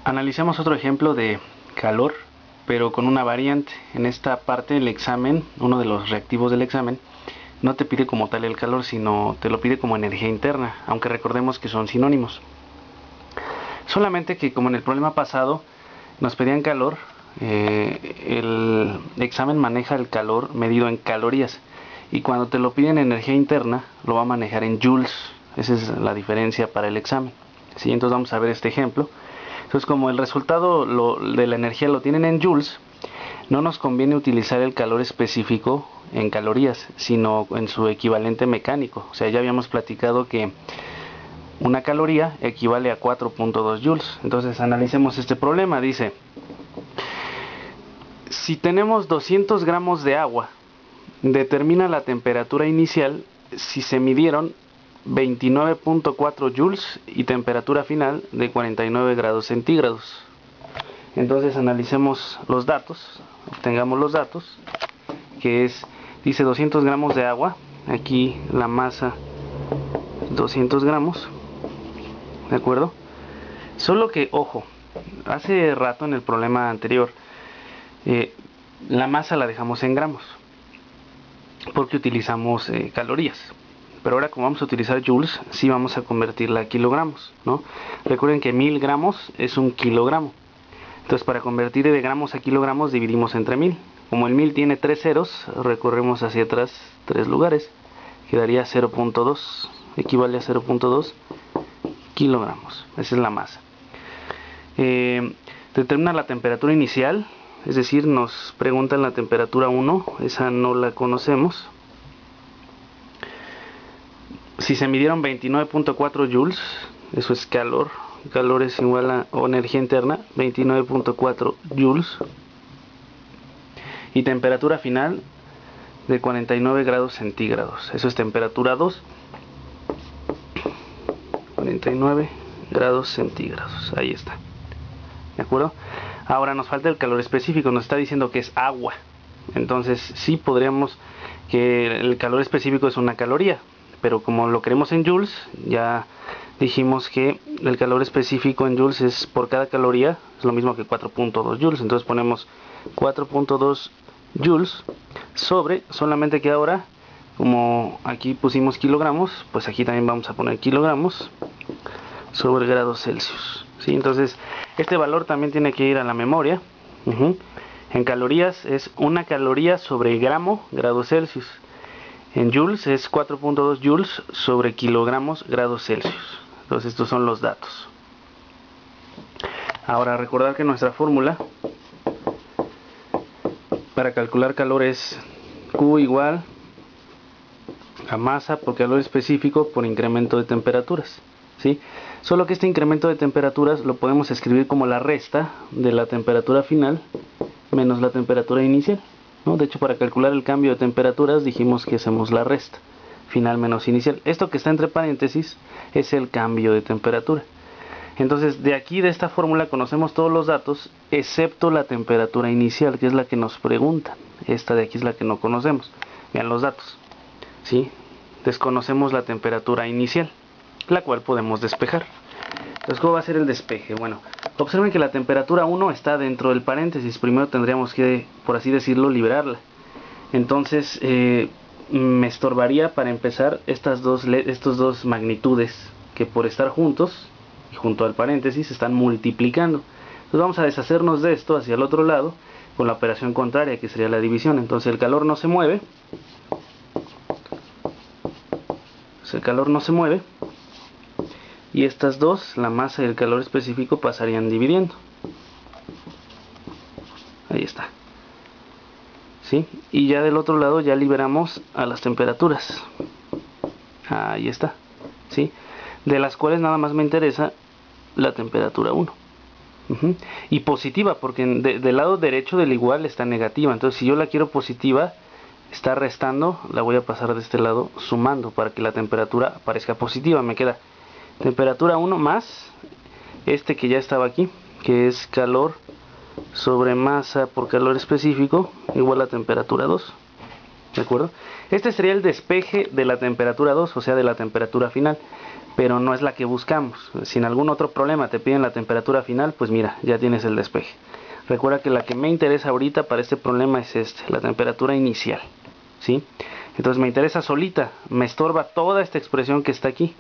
Analicemos otro ejemplo de calor, pero con una variante. En esta parte del examen, uno de los reactivos del examen, no te pide como tal el calor, sino te lo pide como energía interna, aunque recordemos que son sinónimos. Solamente que como en el problema pasado nos pedían calor, el examen maneja el calor medido en calorías, y cuando te lo piden energía interna, lo va a manejar en joules. Esa es la diferencia para el examen. ¿Sí? Entonces vamos a ver este ejemplo. Entonces, como el resultado de la energía lo tienen en joules, no nos conviene utilizar el calor específico en calorías, sino en su equivalente mecánico. O sea, ya habíamos platicado que una caloría equivale a 4.2 joules. Entonces, analicemos este problema. Dice, si tenemos 200 gramos de agua, determina la temperatura inicial si se midieron 29.4 joules y temperatura final de 49 grados centígrados. Entonces analicemos los datos, obtengamos los datos, que es, dice 200 gramos de agua, aquí la masa 200 gramos, ¿de acuerdo? Solo que, ojo, hace rato en el problema anterior, la masa la dejamos en gramos, porque utilizamos calorías. Pero ahora, como vamos a utilizar joules, sí vamos a convertirla a kilogramos, ¿no? Recuerden que 1000 gramos es un kilogramo. Entonces, para convertir de gramos a kilogramos, dividimos entre 1000. Como el 1000 tiene 3 ceros, recorremos hacia atrás 3 lugares. Quedaría 0.2, equivale a 0.2 kilogramos. Esa es la masa. Determina la temperatura inicial, es decir, nos preguntan la temperatura 1, esa no la conocemos. Si se midieron 29.4 joules, eso es calor. Calor es igual a, o energía interna, 29.4 joules. Y temperatura final de 49 grados centígrados. Eso es temperatura 2. 49 grados centígrados. Ahí está. ¿De acuerdo? Ahora nos falta el calor específico. Nos está diciendo que es agua. Entonces sí podríamos que el calor específico es una caloría. Pero como lo queremos en joules, ya dijimos que el calor específico en joules es por cada caloría, es lo mismo que 4.2 joules. Entonces ponemos 4.2 joules sobre, solamente que ahora, como aquí pusimos kilogramos, pues aquí también vamos a poner kilogramos sobre grados Celsius. ¿Sí? Entonces, este valor también tiene que ir a la memoria. En calorías es una caloría sobre gramo, grados Celsius. En joules es 4.2 joules sobre kilogramos grados Celsius. Entonces estos son los datos. Ahora recordar que nuestra fórmula para calcular calor es Q igual a masa por calor específico por incremento de temperaturas. ¿Sí? Solo que este incremento de temperaturas lo podemos escribir como la resta de la temperatura final menos la temperatura inicial. ¿No? De hecho, para calcular el cambio de temperaturas dijimos que hacemos la resta, final menos inicial. Esto que está entre paréntesis es el cambio de temperatura. Entonces, de aquí, de esta fórmula, conocemos todos los datos, excepto la temperatura inicial, que es la que nos preguntan. Esta de aquí es la que no conocemos. Vean los datos. ¿Sí? Desconocemos la temperatura inicial, la cual podemos despejar. Entonces, ¿cómo va a ser el despeje? Bueno, observen que la temperatura 1 está dentro del paréntesis. Primero tendríamos que, por así decirlo, liberarla. Entonces, me estorbaría para empezar estos dos magnitudes que por estar juntos, y junto al paréntesis, están multiplicando. Entonces vamos a deshacernos de esto hacia el otro lado con la operación contraria, que sería la división. Entonces el calor no se mueve. El calor no se mueve. Y estas dos, la masa y el calor específico, pasarían dividiendo. Ahí está. ¿Sí? Y ya del otro lado ya liberamos a las temperaturas. Ahí está. ¿Sí? De las cuales nada más me interesa la temperatura 1. Y positiva, porque del lado derecho del igual está negativa. Entonces si yo la quiero positiva, está restando, la voy a pasar de este lado sumando para que la temperatura aparezca positiva. Me queda temperatura 1 más este que ya estaba aquí, que es calor sobre masa por calor específico, igual a temperatura 2. ¿de acuerdo? Este sería el despeje de la temperatura 2, o sea, de la temperatura final, pero no es la que buscamos. Si en algún otro problema te piden la temperatura final, pues mira, ya tienes el despeje. Recuerda que la que me interesa ahorita para este problema es la temperatura inicial, ¿sí? Entonces me interesa solita, me estorba toda esta expresión que está aquí,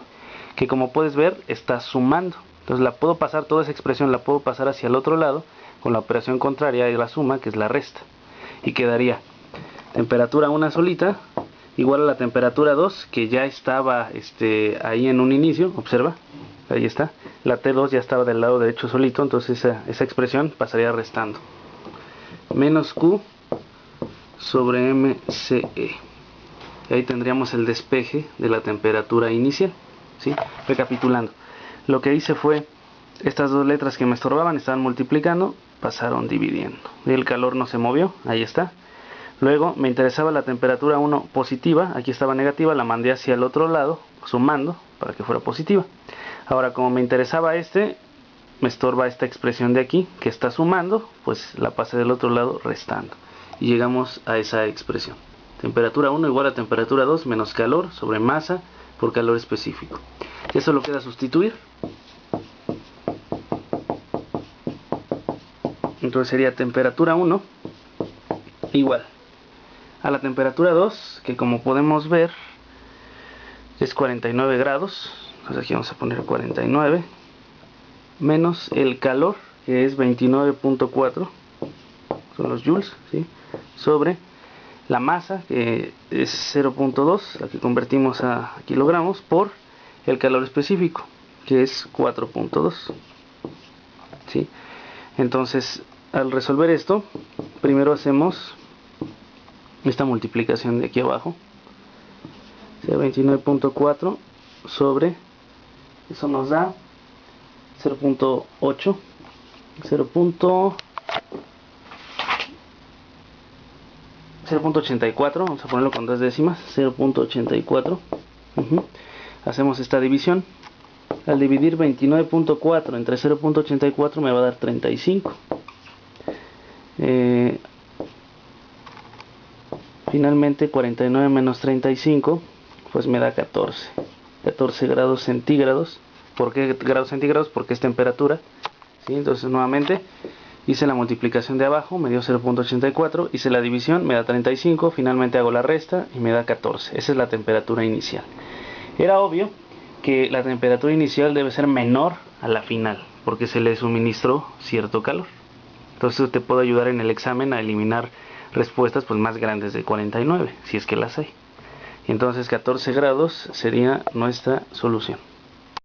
que como puedes ver está sumando. Entonces la puedo pasar, toda esa expresión la puedo pasar hacia el otro lado con la operación contraria de la suma, que es la resta. Y quedaría temperatura 1 solita igual a la temperatura 2, que ya estaba ahí en un inicio, observa, ahí está, la T2 ya estaba del lado derecho solito, entonces esa expresión pasaría restando. Menos Q sobre MCE. Ahí tendríamos el despeje de la temperatura inicial, ¿sí? Recapitulando, lo que hice fue, estas dos letras que me estorbaban estaban multiplicando, pasaron dividiendo. El calor no se movió, ahí está. Luego me interesaba la temperatura 1 positiva, aquí estaba negativa, la mandé hacia el otro lado, sumando, para que fuera positiva. Ahora, como me interesaba me estorba esta expresión de aquí, que está sumando, pues la pasé del otro lado, restando. Y llegamos a esa expresión. Temperatura 1 igual a temperatura 2 menos calor sobre masa por calor específico. Eso lo queda sustituir. Entonces sería temperatura 1 igual a la temperatura 2, que como podemos ver es 49 grados. Entonces aquí vamos a poner 49 menos el calor, que es 29.4, son los joules, ¿sí? Sobre la masa, que es 0.2, la que convertimos a kilogramos, por el calor específico, que es 4.2, ¿sí? Entonces, al resolver esto, primero hacemos esta multiplicación de aquí abajo, o sea, 29.4 sobre, eso nos da 0.8, 0.84, vamos a ponerlo con 2 décimas, 0.84. Hacemos esta división. Al dividir 29.4 entre 0.84 me va a dar 35. Finalmente 49 menos 35 pues me da 14 grados centígrados. ¿Por qué grados centígrados? Porque es temperatura, ¿sí? Entonces nuevamente hice la multiplicación de abajo, me dio 0.84, hice la división, me da 35, finalmente hago la resta y me da 14. Esa es la temperatura inicial. Era obvio que la temperatura inicial debe ser menor a la final, porque se le suministró cierto calor. Entonces eso te puede ayudar en el examen a eliminar respuestas pues más grandes de 49, si es que las hay. Entonces 14 grados sería nuestra solución.